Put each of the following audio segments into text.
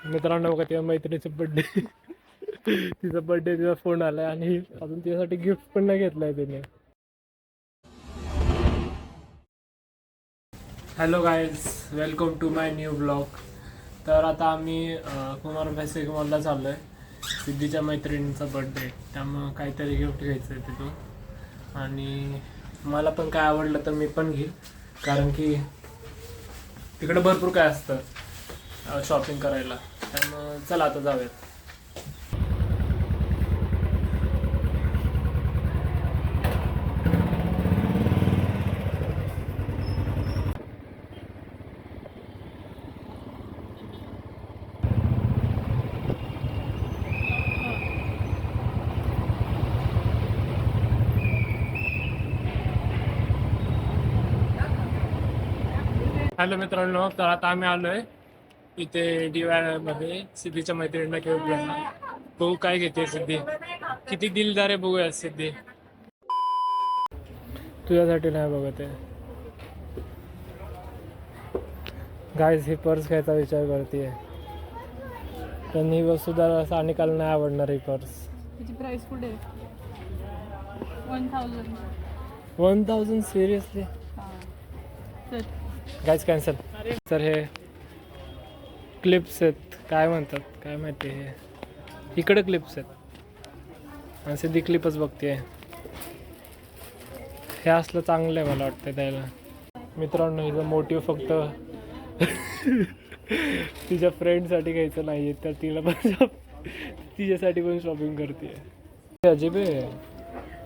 मित्रांनो बघा तिच्या मैत्रिणीचा बड्डे तिचा बड्डे तिचा फोन आलाय आणि अजून तिच्यासाठी गिफ्ट पण नाही घेतलाय तिने. Hello guys, welcome to my new blog. तर आता आम्ही कुमार भैसे मॉलला चाललो आहे. सिद्धीच्या मैत्रिणीचा बड्डे, त्यामुळं काहीतरी गिफ्ट घ्यायचं आहे तिथून. आणि मला पण काय आवडलं तर मी पण घेईन, कारण की तिकडे भरपूर काय असतं शॉपिंग करायला. त्यामुळं चला आता जाऊयात. हॅलो मित्रांनो, तर आता आम्ही आलोय इथे DIY मध्ये सिद्धीच्या मैत्रिणीला घेऊन गेला. बघू काय घेते सिद्धी, किती दिलदार आहे बघूया सिद्धी. तुझ्यासाठी नाही बघत आहे गाईज, ही पर्स घ्यायचा विचार करते. पण ही वस्तू जरा सानिकाला नाही आवडणार ही पर्स. त्याची प्राइस कुठे आहे? 1000. 1000 सिरियसली? Guys cancel. तर हे क्लिप्स आहेत, काय म्हणतात काय माहिती. हे इकडे क्लिप्स आहेत आणि सिद्धी क्लिपच बघते. हे असलं चांगलं आहे मला वाटतं द्यायला. मित्रांनो, हिचं मोटिव फक्त तिच्या फ्रेंडसाठी घ्यायचं नाही आहे, तर तिला पण तिच्यासाठी पण शॉपिंग करते. अजिब आहे,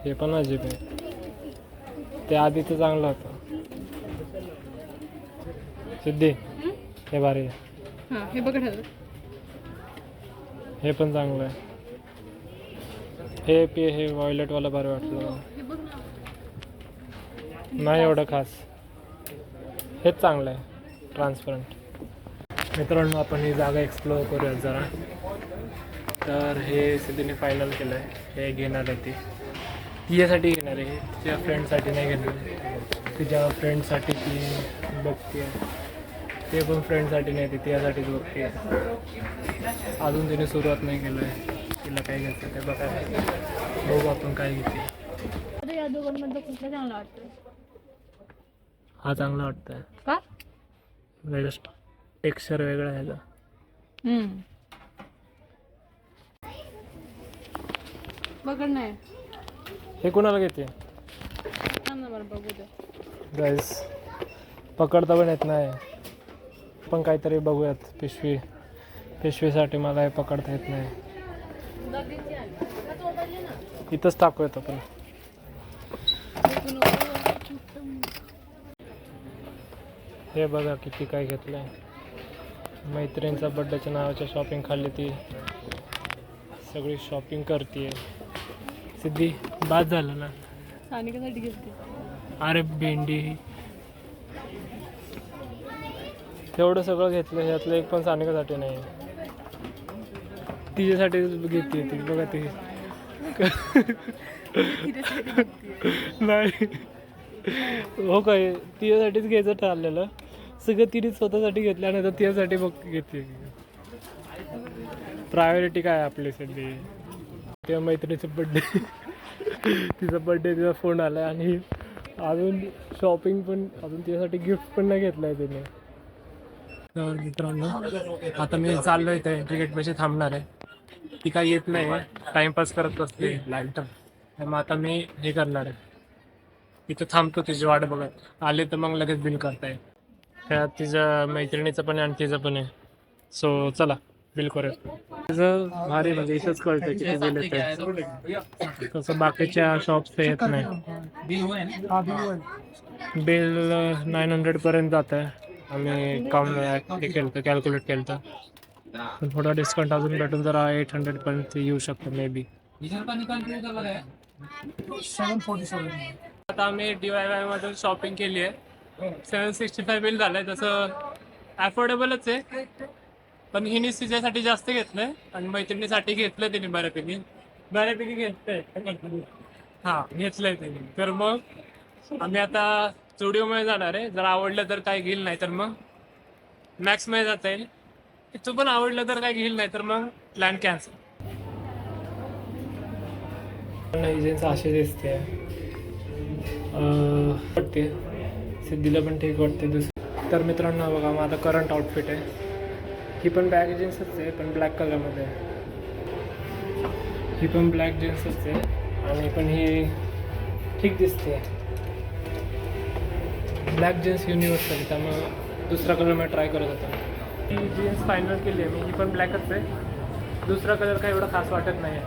हे पण अजिब आहे. ते आधीचं चांगलं होतं. सिद्धी हे भारी आहे. हां, हे बघा. हे पण चांगलं आहे. हे व्हायलेटवाला भारी वाटलं. हे बघ ना. नाही एवढं खास. हेच चांगलं आहे, ट्रान्सपरंट. मित्रांनो, आपण ही जागा एक्सप्लोअर करूया जरा. तर हे सिद्धीने फायनल केलं आहे, हे घेणार आहे ती तिच्यासाठी घेणार आहे. तिच्या फ्रेंडसाठी नाही घेणार. तिच्या फ्रेंडसाठी ती बघते, ते पण फ्रेंडसाठी नाही, ती तिच्यासाठीच बघते. अजून तिने सुरुवात नाही केलं आहे. तिला काय घ्यायचं ते बघायला. बघू आपण काय घेते. या दोघांमध्ये कुठलं चांगलं वाटतं? हा चांगला वाटतंय का? वेगळं टेक्स्चर वेगळं आहे. बघ नाही. हे कोणाला घेते बघू दे गाईस. पकडता पण येत नाही, पण काहीतरी बघूयात. पिशवीसाठी मला हे पकडता येत नाही. इथंच टाकूयात आपण. हे बघा किती काय घेतलंय. मैत्रिणीचा बड्डेच्या नावाच्या शॉपिंग खाल्ली, ती सगळी शॉपिंग करते. सिद्धी बाद झालं ना. सानिकासाठी घेतली. अरे भेंडी, तेवढं सगळं घेतलं, ह्यातलं एक पण सानिकासाठी नाही. तिच्यासाठी घेते ती बघा. ती नाही हो काय, तिच्यासाठीच घ्यायचं ठरलेलं. सगळं तिने स्वतःसाठी घेतलं, नाही तर तिच्यासाठी बघ घेते. प्रायोरिटी काय आपली सध्या. तेव्हा मैत्रिणीचा बड्डे तिचा बड्डे, तिचा फोन आलाय आणि अजून शॉपिंग पण, अजून तिच्यासाठी गिफ्ट पण नाही घेतलं आहे तिने. तर मित्रांनो, आता मी चाललो इथे एंट्री गेट पाशी थांबणार आहे. ती काही येत नाही, टाइमपास करत बसते लाईट. मग आता मी हे करणार आहे, इथं थांबतो तिची वाट बघत. आले तर मग लगेच बिल करताय. ह्यात तिच्या मैत्रिणीचं पण आहे आणि तिचं पण आहे. सो चला बिल करूया. तिचं भारी, म्हणजे इथंच कळतं किती बिल येतं. तसं बाकीच्या शॉप्स येत नाही. बिल 900पर्यंत जात आहे. आम्ही हे केलं तर, कॅल्क्युलेट केलं तर. पण थोडा डिस्काउंट अजून भेटून जरा 800पर्यंत येऊ शकतो मे बी. आता आम्ही DIY मधून शॉपिंग केली आहे. 765 बिल झालंय. तसं अफोर्डेबलच आहे, पण हिने तिच्यासाठी जास्त घेतलंय आणि मैत्रिणीसाठी घेतलं तिने बऱ्यापैकी घेतलंय. हां, घेतलंय तिने. तर मग आम्ही आता स्टुडिओमध्ये जाणार आहे. जर आवडलं तर काय घेईल, नाही तर मग मॅक्समध्ये जाता येईल. इथं पण आवडलं तर काय घेईल, नाही तर मग प्लॅन कॅन्सल. जीन्स अशी दिसते वाटते, सिद्धीला पण ठीक वाटते. तर मित्रांनो बघा माझा करंट आउटफिट आहे. ही पण बॅग जीन्सच आहे पण ब्लॅक कलरमध्ये आहे. ही पण ब्लॅक जीन्सच आहे आणि पण ही ठीक दिसते. ब्लॅक जीन्स युनिव्हर्सल, त्यामुळं दुसरा कलर मी ट्राय करत होता. ही जीन्स फायनल केली आहे मी. ही पण ब्लॅकच आहे. दुसरा कलर काही एवढा खास वाटत नाही आहे.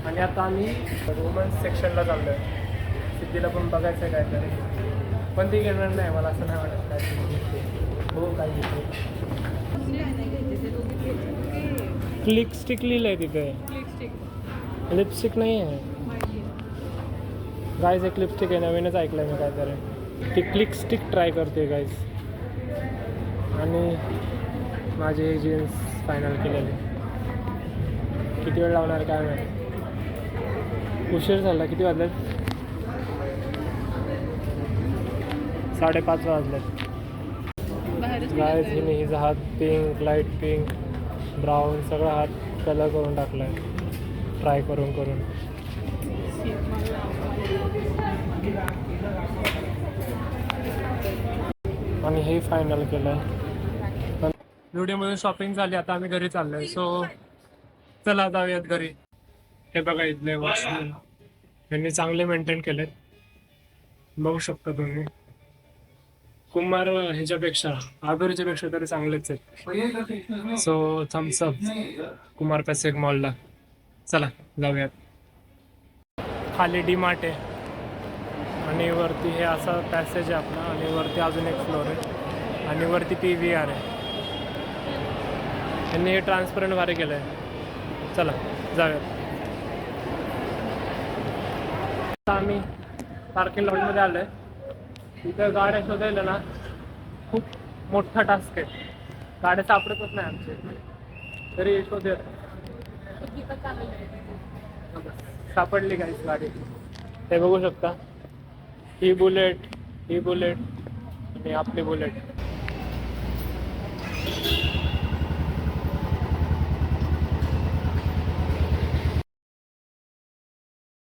आणि आता आम्ही वुमन्स सेक्शनला चाललो आहे. सिद्धीला पण बघायचं आहे काहीतरी, पण ती घेणार नाही, मला असं नाही वाटत काय हो काय घेते. क्लिक स्टिक लिहिलं आहे तिथे, लिपस्टिक नाही आहे गाईज. एक लिपस्टिक आहे, नवीनच ऐकलं आहे मी काहीतरी. ती क्लिक स्टिक ट्राय करते गाईज. आणि माझी जीन्स फायनल केलेली. किती वेळ लावणार काय माहिती, उशीर झाला. किती वाजले? 5:30 वाजले. गाईज हिने हिचा हात पिंक, लाईट पिंक, ब्राऊन सगळा हात कलर करून टाकला आहे ट्राय करून करून. आणि हे फायनल केलं आहे. व्हिडिओमध्ये शॉपिंग झाली, आता आम्ही घरी चाललो आहे. सो चला जाऊयात घरी. हे बघा इथले वॉशरूम यांनी चांगले मेंटेन केलेत, बघू शकता तुम्ही. कुमार ह्याच्यापेक्षा आगरच्या पेक्षा तरी चांगलेच आहेत. सो थम्सअप कुमार पॅसेक मॉलला. चला जाऊयात. खाली डीमार्ट आहे आणि वरती हे असा पॅसेज आहे आपला, आणि वरती अजून एक फ्लोर आहे आणि वरती PVR आहे. यांनी हे ट्रान्सपरंट भारी केलं आहे. चला जाऊयात. आम्ही पार्किंग लॉटमध्ये आलो आहे. इथं गाड्या शोधायला ना खूप मोठा टास्क आहे. गाड्या सापडतच नाही आमचे, तरी शोधत. सापडली काहीच गाडी, हे बघू शकता. ही बुलेट आणि आपली बुलेट.